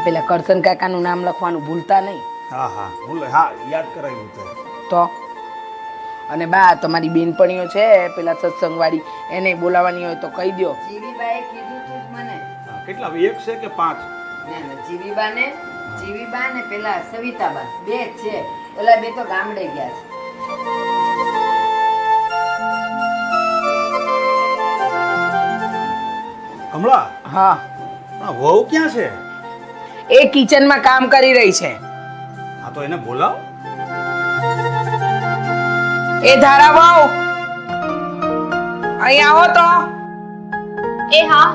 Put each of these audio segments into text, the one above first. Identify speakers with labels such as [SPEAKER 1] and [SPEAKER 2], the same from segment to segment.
[SPEAKER 1] પેલા કરશન કાકાનું નામ લખવાનું ભૂલતા નહીં.
[SPEAKER 2] હા હા હા, યાદ કરાવ્યું
[SPEAKER 1] તો અને બા તમારી બેનપણીઓ છે પેલા સત્સંગવાળી, એને બોલાવવાની હોય તો કહી દો.
[SPEAKER 3] જીવીબાએ કીધું તું જ મને.
[SPEAKER 2] કેટલા, એક છે કે 5?
[SPEAKER 3] જીવીબા ને પેલા સવિતાબા બે જ છે. ઓલા બે તો ગામડે ગયા છે.
[SPEAKER 2] કમળા,
[SPEAKER 1] હા,
[SPEAKER 2] આ વહુ ક્યાં છે?
[SPEAKER 1] એ કિચનમાં કામ કરી રહી છે.
[SPEAKER 2] હા તો એને બોલાવ.
[SPEAKER 1] એ ધારા વહુ, અહીં આવો તો.
[SPEAKER 4] એ હા.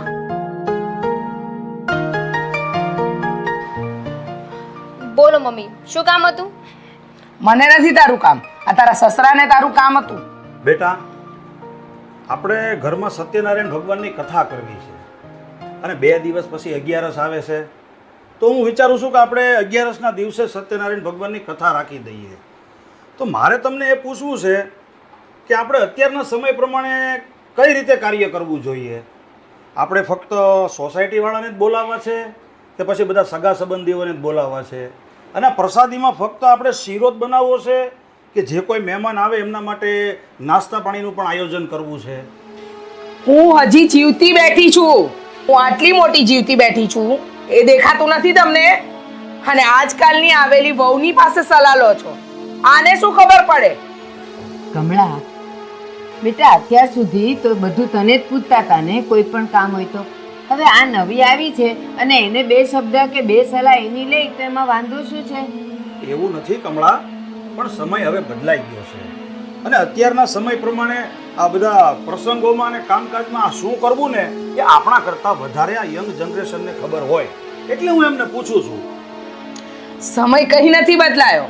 [SPEAKER 4] બોલો મમ્મી, શું કામ હતું?
[SPEAKER 1] મને નથી તારું કામ, આ તારા સસરાને તારું કામ હતું.
[SPEAKER 2] બેટા, આપણે ઘરમાં સત્યનારાયણ ભગવાનની કથા કરવી છે અને 2 દિવસ પછી 11સ આવે છે, તો હું વિચારું છું કે આપણે 11સના દિવસે સત્યનારાયણ ભગવાનની કથા રાખી દઈએ. તો મારે તમને એ પૂછવું છે કે આપણે અત્યારના સમય પ્રમાણે કઈ રીતે કાર્ય કરવું જોઈએ? આપણે ફક્ત સોસાયટીવાળાને જ બોલાવવા છે કે પછી બધા સગા સંબંધીઓને જ બોલાવવા છે? અને પ્રસાદીમાં ફક્ત આપણે શીરો જ બનાવવો છે કે જે કોઈ મહેમાન આવે એમના માટે નાસ્તા પાણીનું પણ આયોજન કરવું છે?
[SPEAKER 1] હું હજી જીવતી બેઠી છું, હું આટલી મોટી જીવતી બેઠી છું, એ દેખાતું નથી તમને? અને આજકાલની આવેલી વહુની પાસે સલાહ લો છો, આને શું ખબર પડે?
[SPEAKER 3] કમળા બેટા, અત્યાર સુધી તો બધું તને જ પૂછતા હતા ને કોઈ પણ કામ હોય તો. હવે આ નવી આવી છે અને એને 2 શબ્દ કે 2 સલાહ એની લે તો એમાં વાંધો શું છે?
[SPEAKER 2] એવું નથી કમળા, પણ સમય હવે બદલાઈ ગયો છે અને અત્યારના સમય પ્રમાણે આ બધા પ્રસંગોમાં અને કામકાજમાં આ શું કરવું ને એ આપણા કરતાં વધારે આ યંગ જનરેશનને ખબર હોય, એટલે હું એમને પૂછું છું.
[SPEAKER 1] સમય કઈ નથી બદલાયો,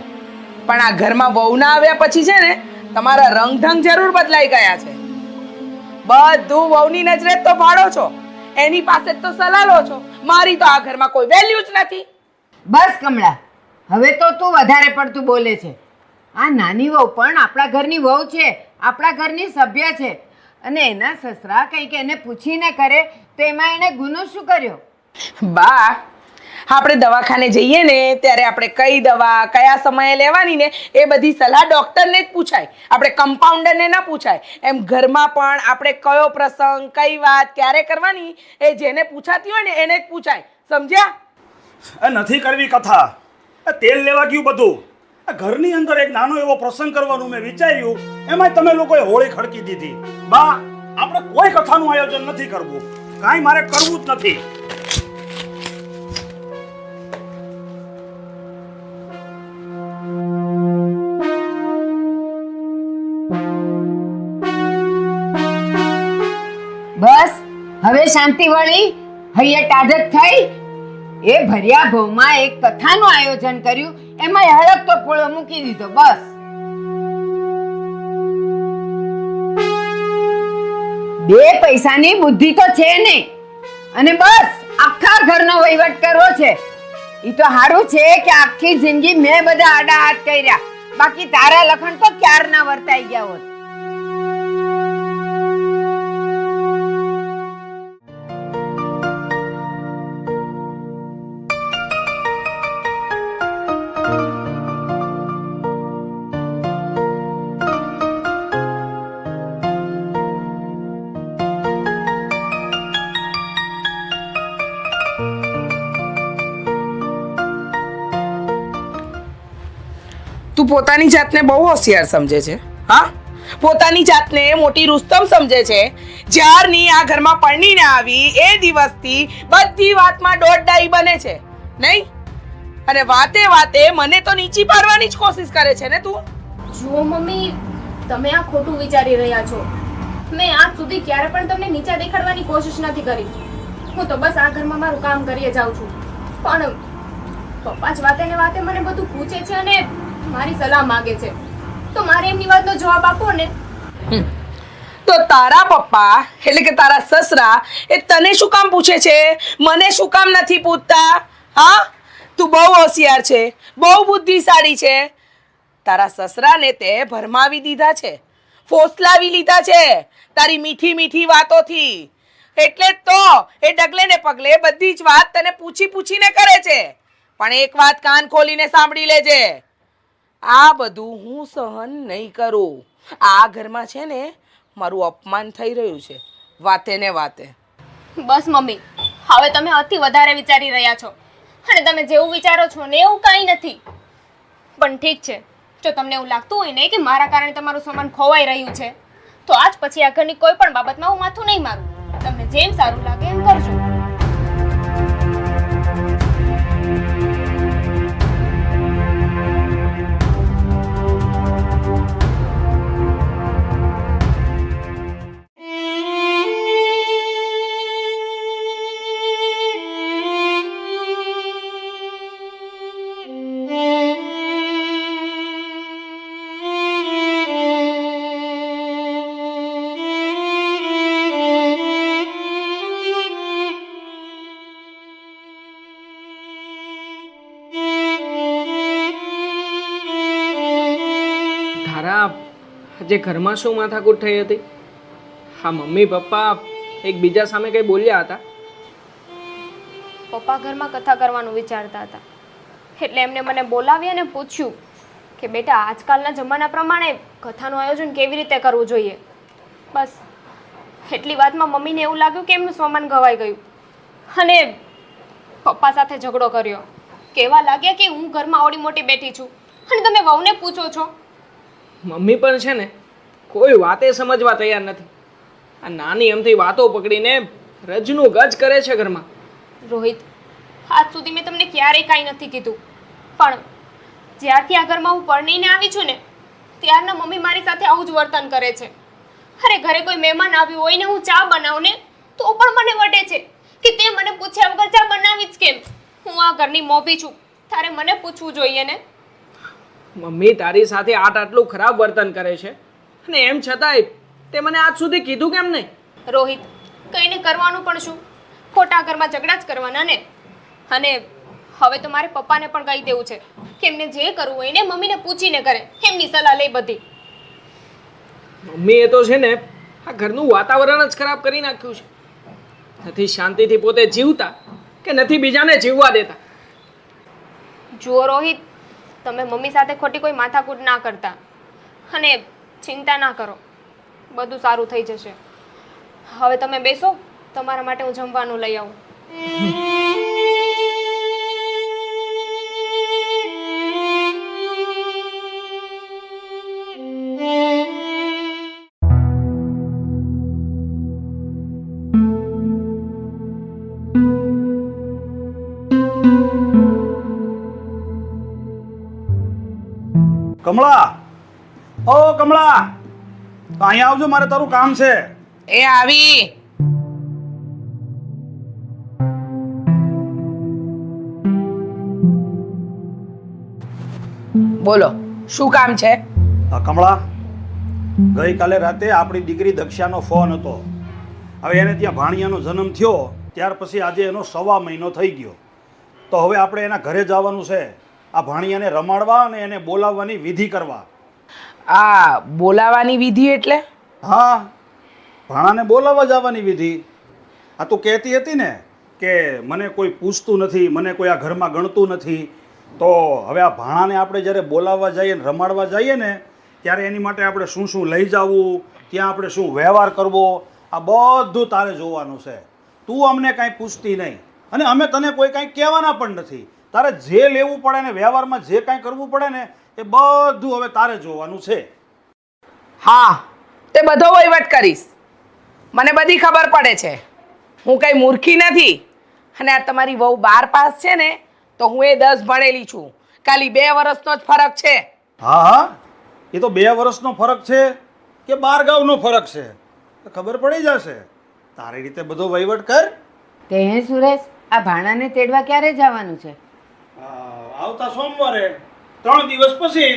[SPEAKER 1] પણ આ ઘરમાં વહુ ના આવ્યા પછી છે ને તમારા રંગઢંગ જરૂર બદલાઈ ગયા છે. બધું વહુની નજરે જ તો ભાળો છો, એની પાસે જ તો સલાહ લો છો. મારી તો આ ઘરમાં કોઈ વેલ્યુ જ નથી.
[SPEAKER 3] બસ કમળા, હવે તો તું વધારે પડતું બોલે છે. આ નાની વહુ પણ આપણા ઘરની વહુ છે, આપણા ઘરની સભ્ય છે અને એના સસરા કંઈક એને પૂછીને કરે તો એમાં એને ગુનો શું કર્યો?
[SPEAKER 1] બા, આપણે દવાખાને જઈએ ને ત્યારે આપણે કઈ દવા કયા સમયે લેવાની ને એ બધી સલાહ ડોક્ટરને જ પૂછાય, આપણે કમ્પાઉન્ડરને ના પૂછાય. એમ ઘરમાં પણ આપણે કયો પ્રસંગ કઈ વાત ક્યારે કરવાની એ જેને પૂછાતી હોય ને એને જ પૂછાય, સમજ્યા?
[SPEAKER 2] નથી કરવી કથા, તેલ લેવા ગયું બધું. આ ઘરની અંદર એક નાનો એવો પ્રસંગ કરવાનું મેં વિચાર્યું, એમાં તમે લોકોએ હોળી ખડકી દીધી. બા, આપણે કોઈ કથાનું આયોજન નથી કરવું, કાંઈ મારે કરવું જ નથી.
[SPEAKER 3] બસ હવે શાંતિ વળી, હૈયે ટાઢક થઈ. એ ભર્યા ભવમાં એક કથાનું આયોજન કર્યું, એમાં હળકતો પોળો મૂકી દીધો. બસ 2 પૈસાની બુદ્ધિ તો છે નહીં અને બસ આખા ઘરનો વહીવટ કરવો છે. ઈ તો સારું છે કે આખી જિંદગી મેં બધા આડા હાથ કર્યા, બાકી તારા લખણ તો ક્યારના વર્તાઈ ગયા હોત.
[SPEAKER 1] તું પોતાની જાતને બહુ હોશિયાર સમજે છે. હા, પોતાની જાતને મોટી રુસ્તમ સમજે છે. જ્યારની આ ઘરમાં પરણીને આવી એ દિવસથી બધી વાતમાં દોડડાઈ બને છે, નહીં? અને વાતે વાતે મને તો નીચી પાડવાની જ કોશિશ કરે છે ને તું.
[SPEAKER 4] જુઓ મમ્મી, તમે આ ખોટું વિચારી રહ્યા છો. મેં આજ સુધી ક્યારે પણ તમને નીચા દેખાડવાની કોશિશ નથી કરી. હું તો બસ આ ઘરમાં મારું કામ કરીએ જાઉં છું. પણ પપ્પા જ વાતે ને વાતે મને બધું પૂછે છે અને મારી સલાહ માંગે છે, તો મારે એમની વાતનો જવાબ આપો ને.
[SPEAKER 1] તો તારા પપ્પા એટલે કે તારા સસરા એ તને શું કામ પૂછે છે, મને શું કામ નથી પૂછતા? હા, તું બહુ હોશિયાર છે, બહુ બુદ્ધિશાળી છે. તારા સસરાને તે ભરમાવી દીધા છે, ફોસલાવી લીધા છે તારી મીઠી મીઠી વાતોથી. એટલે જ તો એ ડગલે ને પગલે બધી જ વાત તને પૂછીને કરે છે. પણ એક વાત કાન ખોલીને સાંભળી લેજે, આ બધું હું સહન નહીં કરું. આ ઘરમાં છે ને મારું અપમાન થઈ રહ્યું છે વાતે ને વાતે.
[SPEAKER 4] બસ મમ્મી, હવે તમે અતિ વધારે વિચારી રહ્યા છો અને તમે જેવું વિચારો છો ને એવું કાંઈ નથી. પણ ઠીક છે, જો તમને એવું લાગતું હોય ને કે મારા કારણે તમારું સામાન ખોવાઈ રહ્યું છે તો આજ પછી આ ઘરની કોઈ પણ બાબતમાં હું માથું નહીં મારું. તમને જેમ સારું લાગે એમ કરજો.
[SPEAKER 5] તારા આજે ઘરમાં શું માથાકૂટ થઈ હતી? હા, મમ્મી પપ્પા એકબીજા સામે કંઈ બોલ્યા હતા?
[SPEAKER 4] પપ્પા ઘરમાં કથા કરવાનું વિચારતા હતા એટલે એમને મને બોલાવી અને પૂછ્યું કે બેટા આજકાલના જમાના પ્રમાણે કથાનું આયોજન કેવી રીતે કરવું જોઈએ. બસ એટલી વાતમાં મમ્મીને એવું લાગ્યું કે એમનું સ્વમાન ગવાઈ ગયું અને પપ્પા સાથે ઝઘડો કર્યો. કહેવા લાગ્યા કે હું ઘરમાં આવડી મોટી બેઠી છું અને તમે વહુને પૂછો છો.
[SPEAKER 5] મમ્મી પણ છે ને કોઈ વાતે સમજવા તૈયાર નથી. આ નાની અમથી વાતો પકડીને રજનું ગજ કરે છે ઘરમાં.
[SPEAKER 4] રોહિત, આજ સુધી મેં તમને ક્યારેય કાંઈ નથી કીધું પણ જ્યારથી આ ઘરમાં હું પરણીને આવી છું ને ત્યારના મમ્મી મારી સાથે આવું જ વર્તન કરે છે. અરે ઘરે કોઈ મહેમાન આવ્યું હોય ને હું ચા બનાવું ને તો પણ મને વટે છે કે તે મને પૂછ્યા વગર ચા બનાવી જ કેમ? હું આ ઘરની મોભી છું, તારે મને પૂછવું જોઈએ ને.
[SPEAKER 5] મમ્મી તારી સાથે આટલું ખરાબ વર્તન કરે છે અને એમ છતાંય તે મને આજ સુધી કીધું કેમ નહીં?
[SPEAKER 4] રોહિત, કઈને કરવાનું પણ શું? ખોટા ઘરમાં ઝઘડા જ કરવાના ને. અને હવે તો મારે પપ્પાને પણ કહી દેવું છે કે એમને જે કરવું હોય ને મમ્મીને પૂછીને કરે, એમની સલાહ લે બધી.
[SPEAKER 5] મમ્મી એ તો છે ને આ ઘરનું વાતાવરણ જ ખરાબ કરી નાખ્યું છે. નથી શાંતિથી પોતે જીવતા કે નથી બીજાને જીવવા દેતા.
[SPEAKER 4] જુઓ રોહિત, તમે મમ્મી સાથે ખોટી કોઈ માથાકૂટ ના કરતા અને ચિંતા ના કરો, બધું સારું થઈ જશે. હવે તમે બેસો, તમારા માટે હું જમવાનું લઈ આવું.
[SPEAKER 2] કમળા, ઓ કમળા, તો અહીંયા આવજો, મારે તારું કામ છે.
[SPEAKER 1] એ આવી. બોલો, શું કામ છે?
[SPEAKER 2] કમળા, ગઈકાલે રાતે આપણી દીકરી દક્ષાનો ફોન હતો. હવે એને ત્યાં ભાણિયાનો જન્મ થયો ત્યાર પછી આજે એનો 1.5 મહિનો થઈ ગયો. તો હવે આપણે એના ઘરે જવાનું છે, આ ભાણિયાને રમાડવા અને એને બોલાવવાની વિધિ કરવા.
[SPEAKER 1] આ બોલાવાની વિધિ એટલે?
[SPEAKER 2] હા, ભાણાને બોલાવવા જવાની વિધિ. આ તું કહેતી હતી ને કે મને કોઈ પૂછતું નથી, મને કોઈ આ ઘરમાં ગણતું નથી, તો હવે આ ભાણાને આપણે જ્યારે બોલાવવા જઈએ ને રમાડવા જઈએ ને ત્યારે એની માટે આપણે શું શું લઈ જવું, ત્યાં આપણે શું વ્યવહાર કરવો, આ બધું તારે જોવાનું છે. તું અમને કાંઈ પૂછતી નહીં અને અમે તને કોઈ કાંઈ કહેવાના પણ નથી. તારે જે લેવું પડે ને વ્યવહારમાં જે કાંઈ કરવું પડે ને એ બધું હવે તારે જોવાનું છે.
[SPEAKER 1] હા, તે બધો વહીવટ કરીશ. મને બધી ખબર પડે છે, હું કઈ મૂર્ખી નથી. અને આ તમારી વહુ 12 પાસ છે ને તો હું એ 10 ભણેલી છું. ખાલી 2 વર્ષનો જ ફરક છે.
[SPEAKER 2] હા હા, એ તો 2 વર્ષનો ફરક છે કે 12 ગાઉનો ફરક છે ખબર પડી જશે. તારી રીતે બધો વહીવટ કર.
[SPEAKER 3] તે હે સુરેશ, આ ભાણાને તેડવા ક્યારે જવાનું છે?
[SPEAKER 2] આવતા સોમવારે, 3 દિવસ પછી.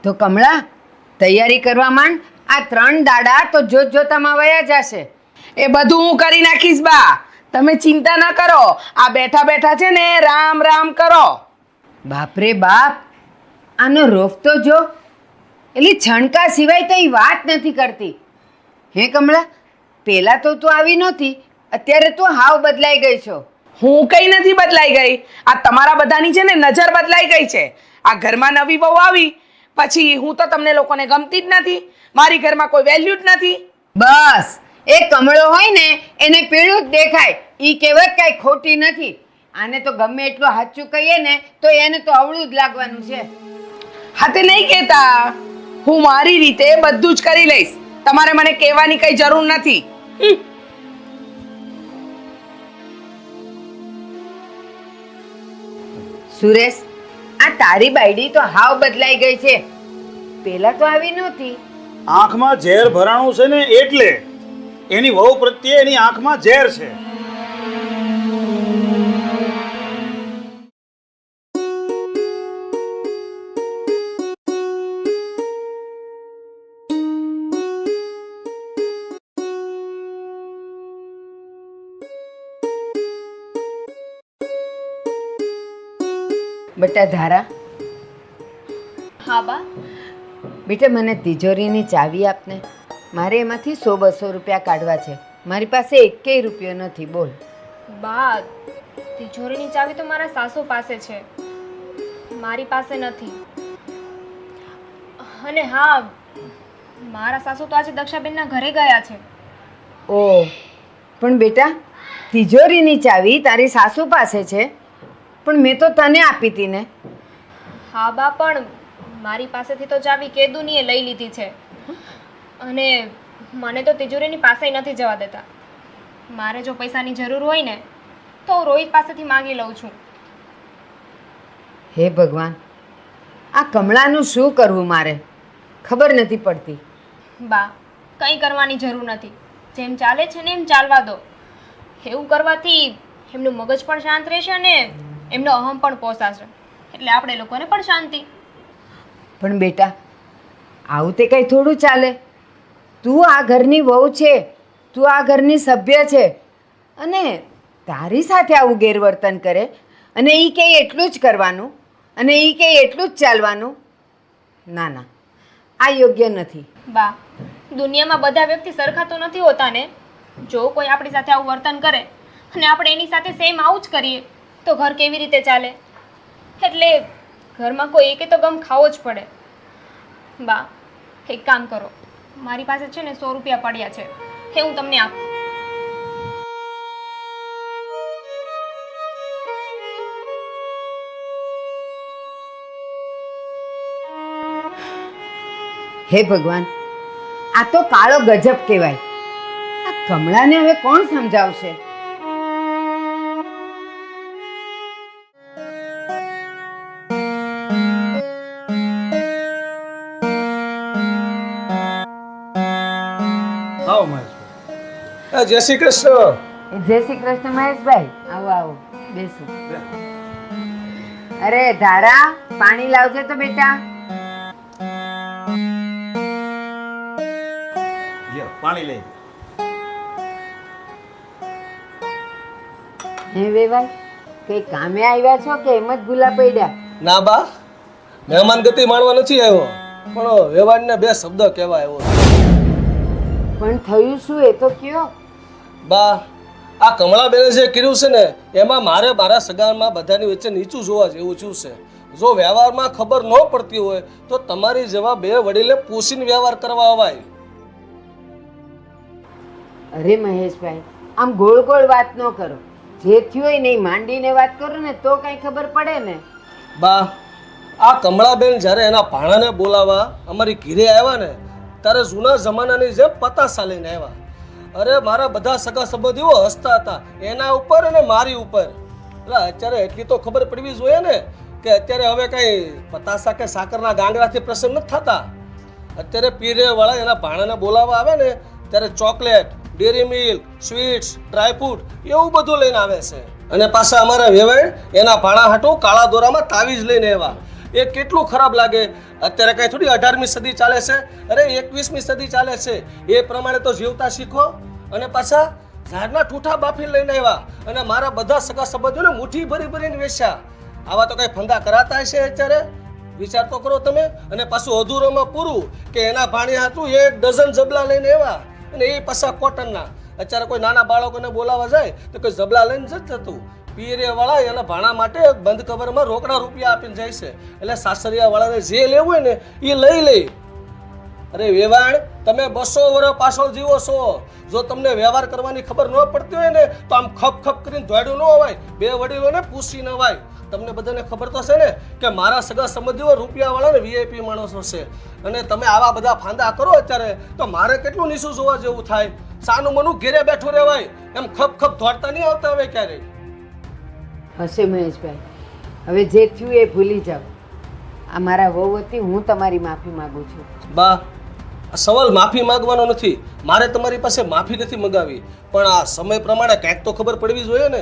[SPEAKER 3] તો કમળા, તૈયારી કરવા માંડ. આ 3 દાડા તો જોત જોતામાં વયા જશે.
[SPEAKER 1] એ બધું હું કરી નાખીશ બા, તમે ચિંતા ના કરો. આ બેઠા બેઠા છે ને રામ રામ કરો.
[SPEAKER 3] બાપરે બાપ, આનો રોફ તો જો. એટલે છણકા સિવાય તો એ વાત નથી કરતી. હે કમળા, પેલા તો તું આવી નહોતી, અત્યારે તું હાવ બદલાઈ ગઈ છો.
[SPEAKER 1] હું કઈ નથી બદલાઈ ગઈ. આ તમારા બધાની છે ને નજર બદલાઈ ગઈ છે. આ ઘરમાં નવી બહુ આવી પછી હું તો તમને લોકોને ગમતી જ નથી. મારી ઘરમાં કોઈ વેલ્યુ જ નથી.
[SPEAKER 3] બસ એ કમળો હોય ને એને પીળું જ દેખાય. ઈ કહેવત કાંઈ ખોટી નથી. આને તો ગમે એટલું સાચું કહીએ ને તો એને તો અવળું જ લાગવાનું છે.
[SPEAKER 1] હા તે નહીં કહેતા. હું મારી રીતે બધું જ કરી લઈશ. તમારે મને કહેવાની કઈ જરૂર નથી.
[SPEAKER 3] સુરેશ, આ તારી બાયડી તો હાવ બદલાઈ ગઈ છે. પેલા તો આવી નહોતી.
[SPEAKER 2] આંખમાં ઝેર ભરાણું છે ને એટલે એની વહુ પ્રત્યે એની આંખમાં ઝેર છે.
[SPEAKER 3] બેટા ધારા,
[SPEAKER 4] હા બા.
[SPEAKER 3] બેટા મને તિજોરીની ચાવી આપને. મારે એમાંથી 100-200 રૂપિયા કાઢવા છે. મારી પાસે એકેય રૂપિયો નથી. બોલ.
[SPEAKER 4] બા, તિજોરીની ચાવી તો મારા સાસુ પાસે છે, મારી પાસે નથી. અને હા, મારા સાસુ તો આજે દક્ષાબેનના ઘરે ગયા છે.
[SPEAKER 3] ઓહ, પણ બેટા તિજોરીની ચાવી તારી સાસુ પાસે છે, પણ મેં તો તને આપી હતી ને.
[SPEAKER 4] હા બા, પણ મારી પાસેથી તો ચાવી કેદુનીએ લઈ લીધી છે અને મને તો તિજોરીની પાસે નથી જવા દેતા. મારે જો પૈસાની જરૂર હોય ને તો હું રોહિત પાસેથી માંગી લઉં છું.
[SPEAKER 3] હે ભગવાન, આ કમળાનું શું કરવું મારે ખબર નથી પડતી.
[SPEAKER 4] બા, કંઈ કરવાની જરૂર નથી. જેમ ચાલે છે ને એમ ચાલવા દો. એવું કરવાથી એમનું મગજ પણ શાંત રહેશે અને એમનો અહમ પણ પોસાશે, એટલે આપણે લોકોને પણ શાંતિ.
[SPEAKER 3] પણ બેટા આવું તે કંઈ થોડું ચાલે. તું આ ઘરની વહુ છે, તું આ ઘરની સભ્ય છે, અને તારી સાથે આવું ગેરવર્તન કરે અને એ કહે એટલું જ કરવાનું અને એ કહે એટલું જ ચાલવાનું. ના ના, આ યોગ્ય નથી.
[SPEAKER 4] બા, દુનિયામાં બધા વ્યક્તિ સરખા તો નથી હોતા ને. જો કોઈ આપણી સાથે આવું વર્તન કરે અને આપણે એની સાથે સેમ આવું જ કરીએ તો ઘર કેવી રીતે ચાલે? એટલે ઘરમાં કોઈ એકે તો ગમ ખાવો જ પડે. બા, એક કામ કરો, મારી પાસે છે ને 100 રૂપિયા પડ્યા છે, એ હું તમને આપું.
[SPEAKER 3] હે ભગવાન, આ તો કાળો ગજબ કહેવાય. આ કમળાને હવે કોણ સમજાવશે?
[SPEAKER 2] આવો મહેશભાઈ.
[SPEAKER 6] જય શ્રી કૃષ્ણ.
[SPEAKER 3] જય શ્રી કૃષ્ણ મહેશભાઈ. આવો આવો, બેસો. અરે ધારા, પાણી લાવજે તો બેટા.
[SPEAKER 2] લ્યો પાણી લઈ લો.
[SPEAKER 3] હે વેવાઈ, કઈ કામે આવ્યા છો કે એમ જ ભૂલા પડ્યા?
[SPEAKER 6] ના બા, મહેમાન ગતિ માણવા નથી આવ્યો, પણ વ્યવહારને 2 શબ્દ કહેવા આવ્યો છું.
[SPEAKER 3] પણ થયું શું એ તો કયો.
[SPEAKER 6] બા, આ કમળાબેને જે કર્યું છે ને એમાં મારે મારા સગામાં બધાની વચ્ચે નીચું જોવા જેવું થયું છે. જો વ્યવહારમાં ખબર ન પડતી હોય તો તમારી જેવા 2 વડીલે પૂછીને વ્યવહાર કરવા અવાય.
[SPEAKER 3] અરે મહેશભાઈ, આમ ગોળ ગોળ વાત ન કરો. જે થયું હોય નહીં માંડીને વાત કરો ને તો કઈ ખબર પડે ને.
[SPEAKER 6] બા, આ કમળાબેન જ્યારે એના ભાણાને બોલાવવા અમારી ઘીરે આવ્યા ને ત્યારે જૂના જમાનાની જેમ પતાસા લઈને આવ્યા. અરે મારા બધા સગા સંબંધીઓ હસતા હતા એના ઉપર અને મારી ઉપર. એટલે અત્યારે એટલી તો ખબર પડવી જોઈએ ને કે અત્યારે હવે કઈ પતાસા કે સાકરના ગાંગડાથી પ્રસન્ન નથી થતા. અત્યારે પીરે વાળા એના ભાણાને બોલાવવા આવે ને ત્યારે chocolate, dairy milk, sweets, dry fruit એવું બધું લઈને આવે છે. અને પાછા અમારા વેવાય એના ભાણા હાટું કાળા દોરામાં તાવીજ લઈને આવ્યા. એ કેટલું ખરાબ લાગે. અત્યારે કાંઈ થોડી 18મી સદી ચાલે છે, અરે 21મી સદી ચાલે છે. એ પ્રમાણે તો જીવતા શીખો. અને પાછા ઝાડના ઠૂઠા બાફી લઈને આવ્યા અને મારા બધા સગા સંબંધીઓને મુઠ્ઠી ભરી ભરીને વેચ્યા. આવા તો કઈ ફંદા કરાતા હશે અત્યારે? વિચાર તો કરો તમે. અને પાછું અધૂરોમાં પૂરું કે એના ભાણી હાથું 1 ડઝન જબલા લઈને આવ્યા. અને એ પાછા કોટનના. અત્યારે કોઈ નાના બાળકોને બોલાવવા જાય તો કોઈ જબલા લઈને જ જતું. પીરિયાવાળા એના ભાણા માટે બંધ કવરમાં રોકડા રૂપિયા આપીને જાય છે. એટલે સાસરિયાવાળાને જે લેવું હોય ને એ લઈ લે. અરે વેવાણ, તમે 200 વર્ષ પાછળ જીવો છો. જો તમને વ્યવહાર કરવાની ખબર ન પડતી હોય ને તો આમ ખપ ખપ કરીને દોડ્યું ન હોવાય. બે વડીલોને પૂછી ન વાય. તમને બધાને ખબર તો છે ને કે મારા સગા સંબંધીઓ રૂપિયાવાળા ને વીઆઈપી માણસો છે. અને તમે આવા બધા ફાંદા કરો અત્યારે તો મારે કેટલું નીચું જોવા જેવું થાય. સાનું મનું ઘેરે બેઠું રહેવાય. એમ ખપ ખપ દોડતા નહીં આવતા હવે ક્યારેય.
[SPEAKER 3] હશે મહેશભાઈ, હવે જે થયું એ ભૂલી જાઓ. આ મારા વહુ હતી, હું તમારી માફી માંગુ છું.
[SPEAKER 6] બા, આ સવાલ માફી માંગવાનો નથી. મારે તમારી પાસે માફી નથી મંગાવી, પણ આ સમય પ્રમાણે કાંઈક તો ખબર પડવી જોઈએ ને.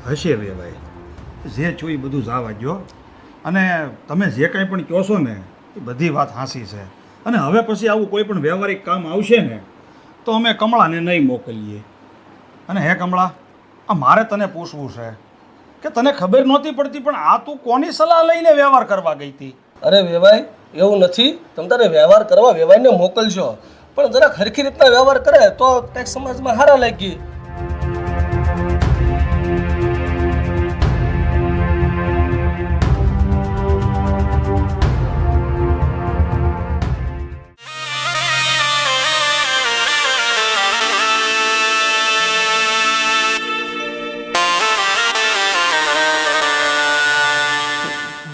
[SPEAKER 2] હશે રે ભાઈ, જે છું એ બધું જવા દ્યો. અને તમે જે કાંઈ પણ કહો છો ને એ બધી વાત હાંસી છે. અને હવે પછી આવું કોઈ પણ વ્યવહારિક કામ આવશે ને તો અમે કમળાને નહીં મોકલીએ. અને હે કમળા, આ મારે તને પૂછવું છે કે તને ખબર નહોતી પડતી પણ આ તું કોની સલાહ લઈને વ્યવહાર કરવા ગઈ હતી?
[SPEAKER 6] અરે વેવાય, એવું નથી. તમે તારે વ્યવહાર કરવા વેવાઈને મોકલશો, પણ જરાક હરખી રીતના વ્યવહાર કરે તો કંઈક સમાજમાં હારા લાગી.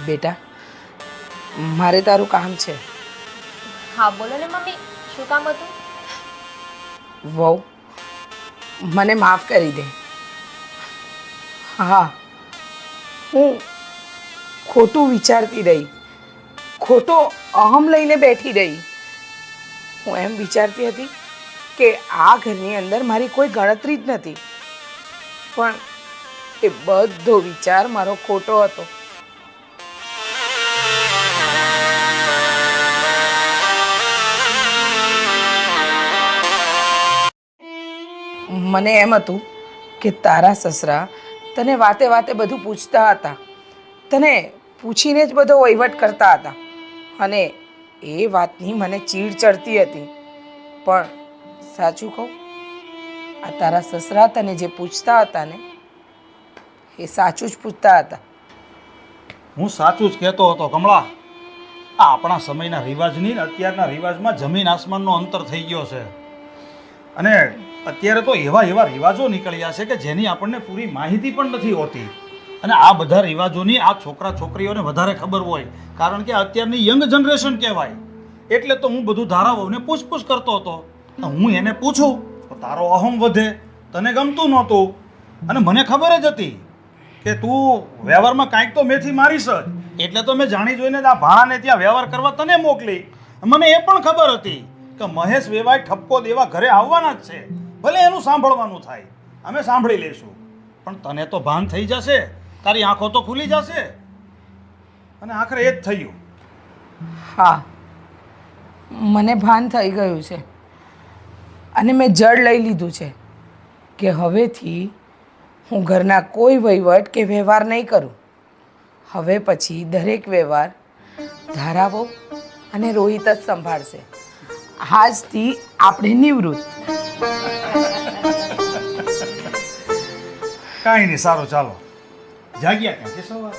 [SPEAKER 1] બેટા, મારે તારું કામ છે.
[SPEAKER 4] હા બોલો ને મમ્મી, શું કામ હતું?
[SPEAKER 1] વહુ, મને માફ કરી દે. હા, હું ખોટું વિચારતી રહી, ખોટો અહમ લઈને બેઠી રહી. હું એમ વિચારતી હતી કે આ ઘરની અંદર મારી કોઈ ગણતરી જ નથી, પણ એ બધો વિચાર મારો ખોટો હતો. મને એમ હતું કે તારા સસરા તને વાતે વાતે બધું પૂછતા હતા, તને પૂછીને જ બધો વહીવટ કરતા હતા, અને એ વાતની મને ચીડ ચડતી હતી. પણ સાચું કહું, આ તારા સસરા તને જે પૂછતા હતા ને એ સાચું જ પૂછતા હતા.
[SPEAKER 2] હું સાચું જ કહેતો હતો કમળા. આ આપણા સમયના રિવાજની ને અત્યારના રિવાજમાં જમીન આસમાનનો અંતર થઈ ગયો છે. અને અત્યારે તો એવા રિવાજો નીકળ્યા છે કે જેની આપણને પૂરી માહિતી પણ નથી હોતી. અને આ બધા રિવાજોની આ છોકરા છોકરીઓને વધારે ખબર હોય, કારણ કે અત્યારની યંગ જનરેશન કહેવાય. એટલે તો હું બધું ધારાઓને પૂછપૂછ કરતો હતો. હું એને પૂછું તો તારો અહમ વધે, તને ગમતું નહોતું. અને મને ખબર જ હતી કે તું વ્યવહારમાં કાંઈક તો મેથી મારીશ જ. એટલે તો મેં જાણી જોઈને આ ભાણાને ત્યાં વ્યવહાર કરવા તને મોકલી. મને એ પણ ખબર હતી કે મહેશ વેવાય ઠપકો દેવા ઘરે આવવાના જ છે. ભલે એનું સાંભળવાનું થાય, અમે સાંભળી લઈશું, પણ તને તો ભાન થઈ જશે, તારી આંખો તો ખુલી જશે. અને આખરે એ જ થયું.
[SPEAKER 1] હા, મને ભાન થઈ ગયું છે અને મેં જડ લઈ લીધું છે કે હવેથી હું ઘરના કોઈ વહીવટ કે વ્યવહાર નહીં કરું. હવે પછી દરેક વ્યવહાર ધારાવો અને રોહિત જ સંભાળશે. આજથી આપણે નિવૃત્ત.
[SPEAKER 2] કાંઈ નહીં, સારું, ચાલો જાગ્યા ક્યાંથી સવાર.